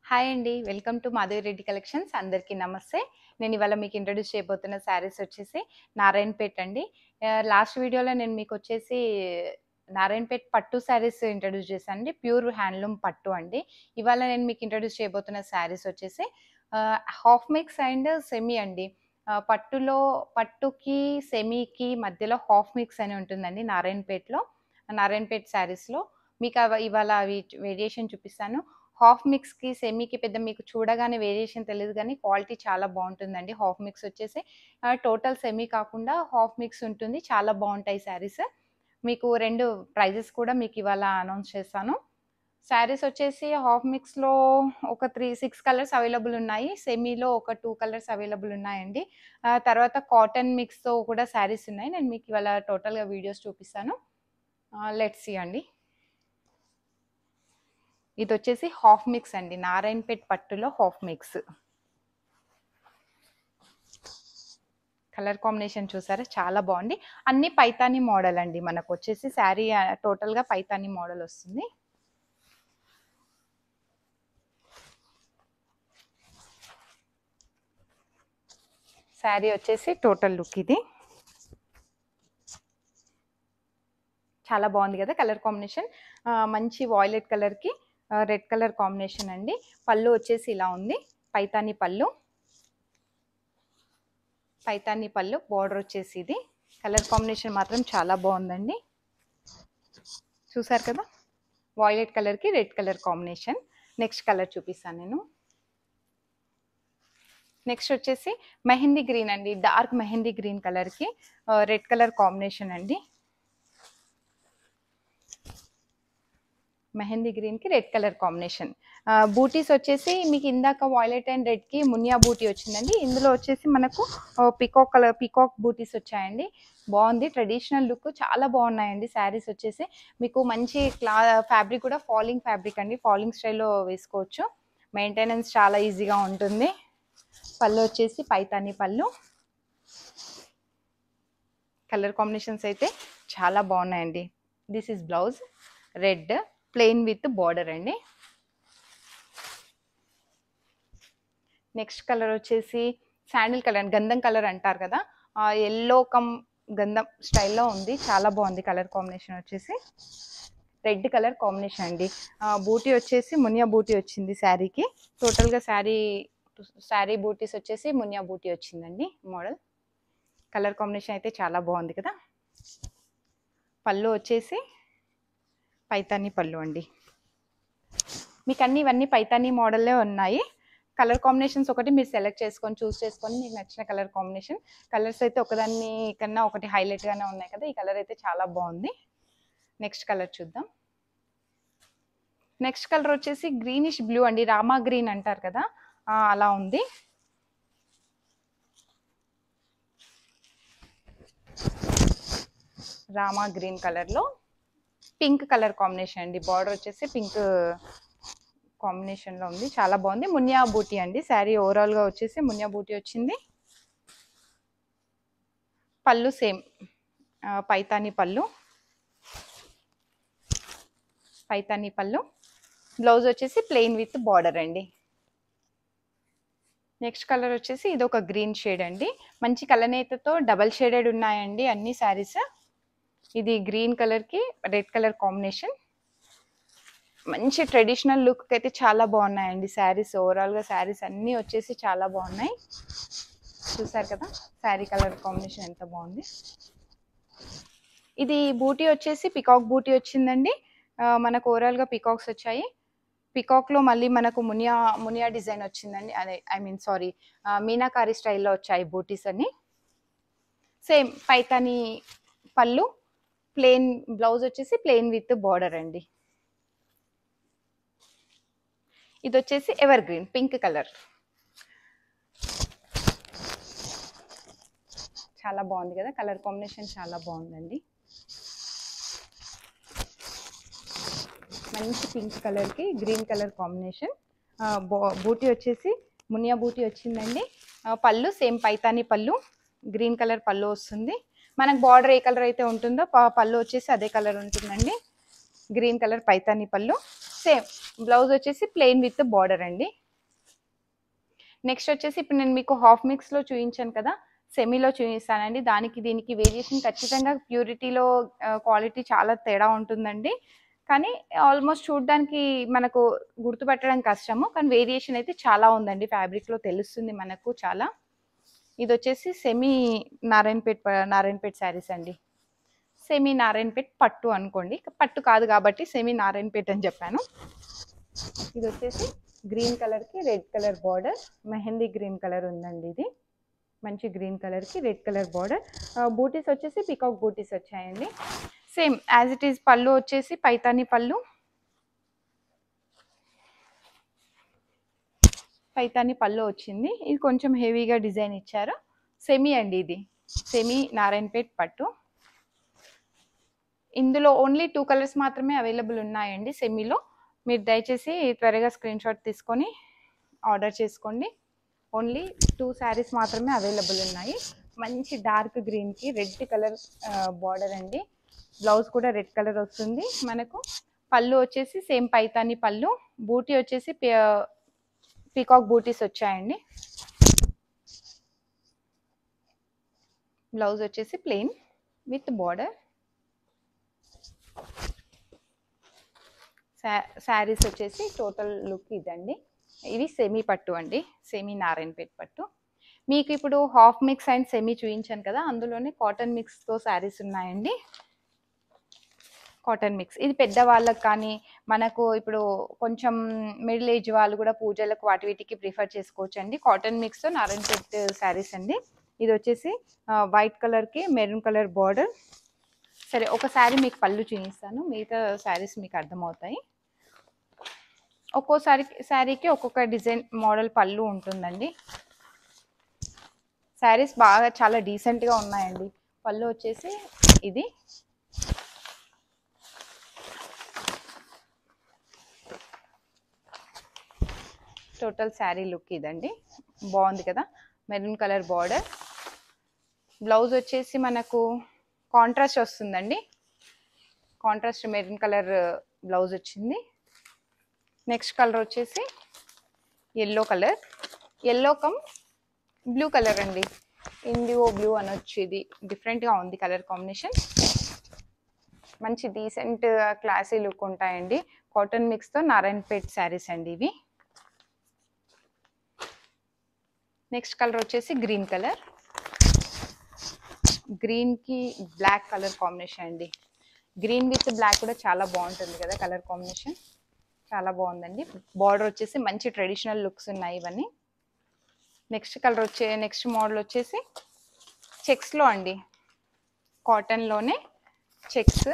Hi అండి. Welcome to Madhavi Reddy collections. అందరికీ నమస్తే. నేను ఇవాళ మీకు ఇంట్రొడ్యూస్ చేయబోతున్న శారీస్ వచ్చేసి నారాయణపేట్ అండి. లాస్ట్ వీడియోలో నేను మీకొచ్చేసి నారాయణపేట్ పట్టు శారీస్ ఇంట్రొడ్యూస్ చేశానండి. ప్యూర్ హ్యాండ్లూమ్ పట్టు అండి. ఇవాళ నేను మీకు ఇంట్రొడ్యూస్ చేయబోతున్న శారీస్ వచ్చేసి హాఫ్ మిక్స్ అండ్ సెమీ అండి. పట్టుకి, సెమీకి మధ్యలో హాఫ్ మిక్స్ అని ఉంటుందండి నారాయణపేట్ శారీస్‌లో. మీకు ఇవాళ అవి వేరియేషన్ చూపిస్తాను. హాఫ్ మిక్స్‌కి, సెమీకి పెద్ద మీకు చూడగానే వేరియేషన్ తెలీదు గానీ, క్వాలిటీ చాలా బావుంటుందండి. హాఫ్ మిక్స్ వచ్చేసి టోటల్ సెమీ కాకుండా హాఫ్ మిక్స్ ఉంటుంది. చాలా బావుంటాయి శారీస్. మీకు 2 ప్రైజెస్ కూడా మీకు ఇవాళ అనౌన్స్ చేస్తాను. శారీస్ వచ్చేసి హాఫ్ మిక్స్‌లో ఒక 6 కలర్స్ అవైలబుల్ ఉన్నాయి. సెమీలో ఒక 2 కలర్స్ అవైలబుల్ ఉన్నాయండి. తర్వాత కాటన్ మిక్స్‌తో కూడా శారీస్ ఉన్నాయి. నేను మీకు ఇవాళ టోటల్‌గా వీడియోస్ చూపిస్తాను. లెట్స్ సీ అండి. ఇదొచ్చేసి హాఫ్ మిక్స్ అండి. నారాయణపేట్ పట్టులో హాఫ్ మిక్స్. కలర్ కాంబినేషన్ చూసారా? చాలా బాగుంది. అన్ని పైతాని మోడల్ అండి. మనకు వచ్చేసి శారీ టోటల్‌గా పైతాని మోడల్ వస్తుంది. శారీ వచ్చేసి టోటల్ లుక్ ఇది. చాలా బాగుంది కదా కలర్ కాంబినేషన్. మంచి వాయిలెట్ కలర్కి రెడ్ కలర్ కాంబినేషన్ అండి. పళ్ళు వచ్చేసి ఇలా ఉంది. పైతాని పళ్ళు బోర్డర్ వచ్చేసి ఇది. కలర్ కాంబినేషన్ మాత్రం చాలా బాగుందండి. చూసారు కదా? వాయిలెట్ కలర్కి red colour combination. Next colour చూపిస్తాను నేను. నెక్స్ట్ వచ్చేసి మెహందీ గ్రీన్ అండి. డార్క్ మెహందీ గ్రీన్ కలర్కి రెడ్ కలర్ కాంబినేషన్ అండి. మెహందీ గ్రీన్కి రెడ్ కలర్ కాంబినేషన్. బూటీస్ వచ్చేసి మీకు ఇందాక వాయిలెట్ అండ్ రెడ్కి మునియా బూటీ వచ్చిందండి. ఇందులో వచ్చేసి మనకు పీకాక్ బూటీస్ వచ్చాయండి. బాగుంది. ట్రెడిషనల్ లుక్ చాలా బాగున్నాయండి. శారీస్ వచ్చేసి మీకు మంచి ఫ్యాబ్రిక్ కూడా ఫాలింగ్ ఫ్యాబ్రిక్ అండి. ఫాలింగ్ స్టైల్లో వేసుకోవచ్చు. మెయింటెనెన్స్ చాలా ఈజీగా ఉంటుంది. పళ్ళు వచ్చేసి పైతాని పళ్ళు. కలర్ కాంబినేషన్స్ అయితే చాలా బాగున్నాయండి. This is blouse red plain with border అండి. నెక్స్ట్ కలర్ వచ్చేసి శాండిల్ కలర్, గంధం కలర్ అంటారు కదా, ఎల్లో కమ్ గంధం స్టైల్లో ఉంది. చాలా బాగుంది. కలర్ కాంబినేషన్ వచ్చేసి రెడ్ కలర్ కాంబినేషన్ అండి. బూటీ వచ్చేసి మునియా బూటీ వచ్చింది శారీకి. టోటల్గా శారీ బూటీస్ వచ్చేసి మునియా బూటీ వచ్చిందండి మోడల్. కలర్ కాంబినేషన్ అయితే చాలా బాగుంది కదా. పళ్ళు వచ్చేసి పైతాని పళ్ళు అండి. మీకు ఇవన్నీ పైతాని మోడల్లే ఉన్నాయి. కలర్ కాంబినేషన్స్ ఒకటి మీరు సెలెక్ట్ చేసుకొని చూస్ చేసుకొని మీకు నచ్చిన కలర్ కాంబినేషన్. కలర్స్ అయితే ఒకదాన్ని కన్నా ఒకటి హైలైట్గానే ఉన్నాయి కదా. ఈ కలర్ అయితే చాలా బాగుంది. నెక్స్ట్ కలర్ చూద్దాం. నెక్స్ట్ కలర్ వచ్చేసి గ్రీనిష్ బ్లూ అండి. రామా గ్రీన్ అంటారు కదా, అలా ఉంది. రామా గ్రీన్ కలర్లో పింక్ కలర్ కాంబినేషన్ అండి. బార్డర్ వచ్చేసి పింక్ కాంబినేషన్లో ఉంది. చాలా బాగుంది. మునియా బూటీ అండి. శారీ ఓవరాల్గా వచ్చేసి మునియా బూటీ వచ్చింది. పళ్ళు సేమ్ పైతాని పళ్ళు. బ్లౌజ్ వచ్చేసి ప్లెయిన్ విత్ బార్డర్ అండి. నెక్స్ట్ కలర్ వచ్చేసి ఇది ఒక గ్రీన్ షేడ్ అండి. మంచి కలనేతతో డబల్ షేడెడ్ ఉన్నాయండి అన్ని శారీస్. ఇది గ్రీన్ కలర్కి రెడ్ కలర్ కాంబినేషన్. మంచి ట్రెడిషనల్ లుక్ అయితే చాలా బాగున్నాయండి శారీస్. ఓవరాల్గా శారీస్ అన్నీ వచ్చేసి చాలా బాగున్నాయి. చూసారు కదా శారీ కలర్ కాంబినేషన్ ఎంత బాగుంది. ఇది బూటీ వచ్చేసి పికాక్ బూటీ వచ్చిందండి. మనకు ఓవరాల్గా పికాక్స్ వచ్చాయి. పికాక్లో మళ్ళీ మనకు మునియా డిజైన్ వచ్చిందండి. అదే సారీ, మీనాకారి స్టైల్లో వచ్చాయి బూటీస్ అన్ని. సేమ్ పైతాని పళ్ళు, ప్లెయిన్ బ్లౌజ్ వచ్చేసి ప్లెయిన్ విత్ బార్డర్ అండి. ఇది వచ్చేసి ఎవర్ గ్రీన్ పింక్ కలర్. చాలా బాగుంది కదా. కలర్ కాంబినేషన్ చాలా బాగుందండి. మంచి పింక్ కలర్కి గ్రీన్ కలర్ కాంబినేషన్. బూటీ వచ్చేసి మునియా బూటీ వచ్చిందండి. పళ్ళు సేమ్ పైతాని పళ్ళు, గ్రీన్ కలర్ పళ్ళు వస్తుంది. మనకు బార్డర్ ఏ కలర్ అయితే ఉంటుందో పళ్ళు వచ్చేసి అదే కలర్ ఉంటుందండి. గ్రీన్ కలర్ పైతాని పళ్ళు. సేమ్ బ్లౌజ్ వచ్చేసి ప్లెయిన్ విత్ బార్డర్ అండి. నెక్స్ట్ వచ్చేసి ఇప్పుడు నేను మీకు హాఫ్ మిక్స్లో చూపించాను కదా, సెమీలో చూపిస్తానండి. దానికి దీనికి వేరియేషన్ ఖచ్చితంగా ప్యూరిటీలో క్వాలిటీ చాలా తేడా ఉంటుందండి. కానీ ఆల్మోస్ట్ చూడడానికి మనకు గుర్తుపట్టడం కష్టము, కానీ వేరియేషన్ అయితే చాలా ఉందండి. ఫ్యాబ్రిక్లో తెలుస్తుంది మనకు చాలా. ఇది వచ్చేసి సెమీ నారాయణపేట్ శారీస్ అండి. సెమీ నారాయణపేట్ పట్టు అనుకోండి, పట్టు కాదు కాబట్టి సెమీ నారాయణపేట్ అని చెప్పాను. ఇది వచ్చేసి గ్రీన్ కలర్కి red colour border, mehndi green colour ఉందండి. ఇది మంచి గ్రీన్ కలర్కి రెడ్ కలర్ బార్డర్. బూటీస్ వచ్చేసి పీకాక్ బూటీస్ వచ్చాయండి. Same as it is. పళ్ళు వచ్చేసి పైతానీ పళ్ళు, వచ్చింది. ఇది కొంచెం హెవీగా డిజైన్ ఇచ్చారు. సెమీ అండి, ఇది సెమీ నారాయణపేట్ పట్టు. ఇందులో ఓన్లీ 2 కలర్స్ మాత్రమే అవైలబుల్ ఉన్నాయండి సెమీలో. మీరు దయచేసి త్వరగా స్క్రీన్ షాట్ తీసుకొని ఆర్డర్ చేసుకోండి. ఓన్లీ 2 శారీస్ మాత్రమే అవైలబుల్ ఉన్నాయి. మంచి డార్క్ గ్రీన్కి రెడ్ కలర్ బార్డర్ అండి. బ్లౌజ్ కూడా రెడ్ కలర్ వస్తుంది మనకు. పళ్ళు వచ్చేసి సేమ్ పైతానీ పళ్ళు. బూటీ వచ్చేసి పీకాక్ బూటీస్ వచ్చాయండి. బ్లౌజ్ వచ్చేసి ప్లెయిన్ విత్ బార్డర్. శారీస్ వచ్చేసి టోటల్ లుక్ ఇదండి. ఇది సెమీ పట్టు అండి, సెమీ నారాయణపేట్ పట్టు. మీకు ఇప్పుడు హాఫ్ మిక్స్ అండ్ సెమీ చూపించాను కదా, అందులోనే కాటన్ మిక్స్తో శారీస్ ఉన్నాయండి. కాటన్ మిక్స్ ఇది పెద్దవాళ్ళకి కానీ మనకు ఇప్పుడు కొంచెం మిడిల్ ఏజ్ వాళ్ళు కూడా పూజలకు వాటి వీటికి ప్రిఫర్ చేసుకోవచ్చు అండి. కాటన్ మిక్స్తో నారాయణపేట్ శారీస్ అండి. ఇది వచ్చేసి వైట్ కలర్కి మెరూన్ కలర్ బార్డర్. సరే, ఒక శారీ మీకు పళ్ళు చూపిస్తాను, మిగతా శారీస్ మీకు అర్థమవుతాయి. ఒక్కో శారీకి ఒక్కొక్క డిజైన్ మోడల్ పళ్ళు ఉంటుందండి. శారీస్ బాగా చాలా డీసెంట్గా ఉన్నాయండి. పళ్ళు వచ్చేసి ఇది. టోటల్ శారీ లుక్ ఇదండి. బాగుంది కదా, మెరూన్ కలర్ బార్డర్. బ్లౌజ్ వచ్చేసి మనకు కాంట్రాస్ట్ వస్తుందండి. కాంట్రాస్ట్ మెరూన్ కలర్ బ్లౌజ్ వచ్చింది. నెక్స్ట్ కలర్ వచ్చేసి yellow colour, yellow come blue colour అండి. ఇండిగో బ్లూ అనొచ్చు. ఇది డిఫరెంట్గా ఉంది కలర్ కాంబినేషన్. మంచి డీసెంట్ క్లాసీ లుక్ ఉంటాయండి. కాటన్ మిక్స్తో నారాయణపేట్ శారీస్ అండి ఇవి. నెక్స్ట్ కలర్ వచ్చేసి గ్రీన్ కలర్. గ్రీన్కి బ్లాక్ కలర్ కాంబినేషన్ అండి. గ్రీన్ విత్ బ్లాక్ కూడా చాలా బాగుంటుంది కదా కలర్ కాంబినేషన్, చాలా బాగుందండి. బార్డర్ వచ్చేసి మంచి ట్రెడిషనల్ లుక్స్ ఉన్నాయి ఇవన్నీ. నెక్స్ట్ మోడల్ వచ్చేసి చెక్స్లో అండి. కాటన్లోనే చెక్స్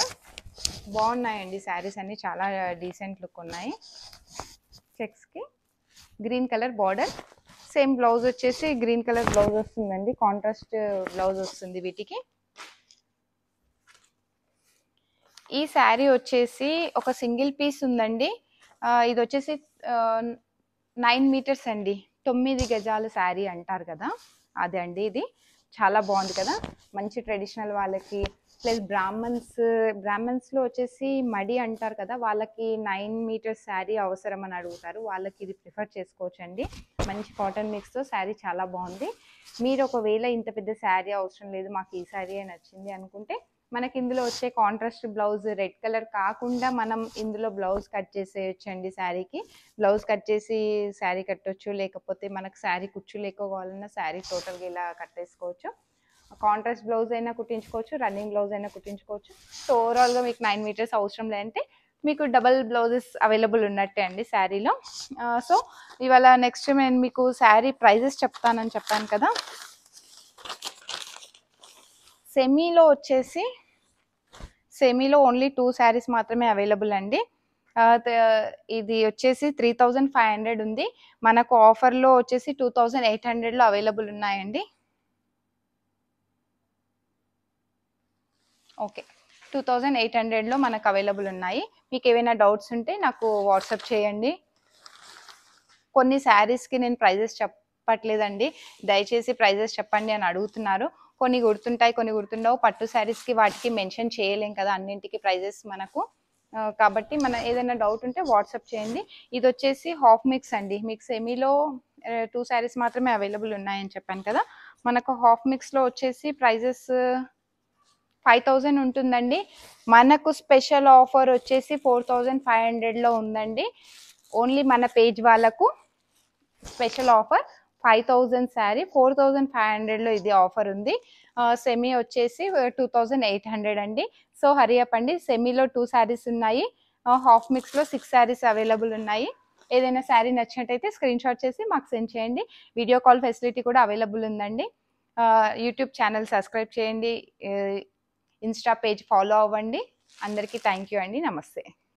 బాగున్నాయండి. శారీస్ అన్నీ చాలా డీసెంట్ లుక్ ఉన్నాయి. చెక్స్కి green colour border. Same blouse వచ్చేసి గ్రీన్ కలర్ బ్లౌజ్ వస్తుందండి. కాంట్రాస్ట్ బ్లౌజ్ వస్తుంది వీటికి. ఈ శారీ వచ్చేసి ఒక సింగిల్ పీస్ ఉందండి. ఇది వచ్చేసి 9 మీటర్స్ అండి. 9 గజాల శారీ అంటారు కదా, అదే అండి. ఇది చాలా బాగుంది కదా, మంచి ట్రెడిషనల్ వాళ్ళకి. ప్లస్ బ్రాహ్మణ్స్లో వచ్చేసి మడి అంటారు కదా, వాళ్ళకి 9 మీటర్స్ శారీ అవసరం అని అడుగుతారు. వాళ్ళకి ఇది ప్రిఫర్ చేసుకోవచ్చు అండి. మంచి కాటన్ మిక్స్తో శారీ చాలా బాగుంది. మీరు ఒకవేళ ఇంత పెద్ద శారీ అవసరం లేదు, మాకు ఈ శారీ నచ్చింది అనుకుంటే మనకి ఇందులో వచ్చే కాంట్రాస్ట్ బ్లౌజ్ రెడ్ కలర్ కాకుండా మనం ఇందులో బ్లౌజ్ కట్ చేసేయచ్చు అండి. శారీకి బ్లౌజ్ కట్ చేసి శారీ కట్టొచ్చు, లేకపోతే మనకు శారీ కుచ్చు లేకపోవాలన్నా శారీ టోటల్గా ఇలా కట్టేసుకోవచ్చు. కాంట్రాస్ట్ బ్లౌజ్ అయినా కుట్టించుకోవచ్చు, రన్నింగ్ బ్లౌజ్ అయినా కుట్టించుకోవచ్చు. సో ఓవరాల్గా మీకు 9 మీటర్స్ అవసరం లేదంటే మీకు డబల్ బ్లౌజెస్ అవైలబుల్ ఉన్నట్టే అండి శారీలో. సో ఇవాళ నెక్స్ట్ నేను మీకు శారీ ప్రైజెస్ చెప్తానని చెప్పాను కదా. సెమీలో ఓన్లీ 2 శారీస్ మాత్రమే అవైలబుల్ అండి. ఇది వచ్చేసి 3500 ఉంది. మనకు ఆఫర్లో వచ్చేసి 2800లో అవైలబుల్ ఉన్నాయండి. ఓకే, 2800లో మనకు అవైలబుల్ ఉన్నాయి. మీకు ఏమైనా డౌట్స్ ఉంటే నాకు వాట్సాప్ చేయండి. కొన్ని శారీస్కి నేను ప్రైజెస్ చెప్పట్లేదండి, దయచేసి ప్రైజెస్ చెప్పండి అని అడుగుతున్నారు. కొన్ని గుర్తుంటాయి, కొన్ని గుర్తుండవు. పట్టు శారీస్కి వాటికి మెన్షన్ చేయలేం కదా అన్నింటికి ప్రైజెస్ మనకు. కాబట్టి మన ఏదైనా డౌట్ ఉంటే వాట్సాప్ చేయండి. ఇది వచ్చేసి హాఫ్ మిక్స్ అండి. మీకు సెమీలో 2 శారీస్ మాత్రమే అవైలబుల్ ఉన్నాయని చెప్పాను కదా. మనకు హాఫ్ మిక్స్లో వచ్చేసి ప్రైజెస్ 5000 ఉంటుందండి. మనకు స్పెషల్ ఆఫర్ వచ్చేసి 4500లో ఉందండి. ఓన్లీ మన పేజ్ వాళ్ళకు స్పెషల్ ఆఫర్ 5000 శారీ 4500లో ఇది ఆఫర్ ఉంది. సెమీ వచ్చేసి 2800 అండి. సో హరీ అప్ అండి. సెమీలో 2 శారీస్ ఉన్నాయి, హాఫ్ మిక్స్లో 6 శారీస్ అవైలబుల్ ఉన్నాయి. ఏదైనా శారీ నచ్చినట్టయితే స్క్రీన్ షాట్ చేసి మాకు సెండ్ చేయండి. వీడియో కాల్ ఫెసిలిటీ కూడా అవైలబుల్ ఉందండి. యూట్యూబ్ ఛానల్ సబ్స్క్రైబ్ చేయండి, ఇన్స్టా పేజ్ ఫాలో అవ్వండి. అందరికీ థ్యాంక్ యూ అండి. నమస్తే.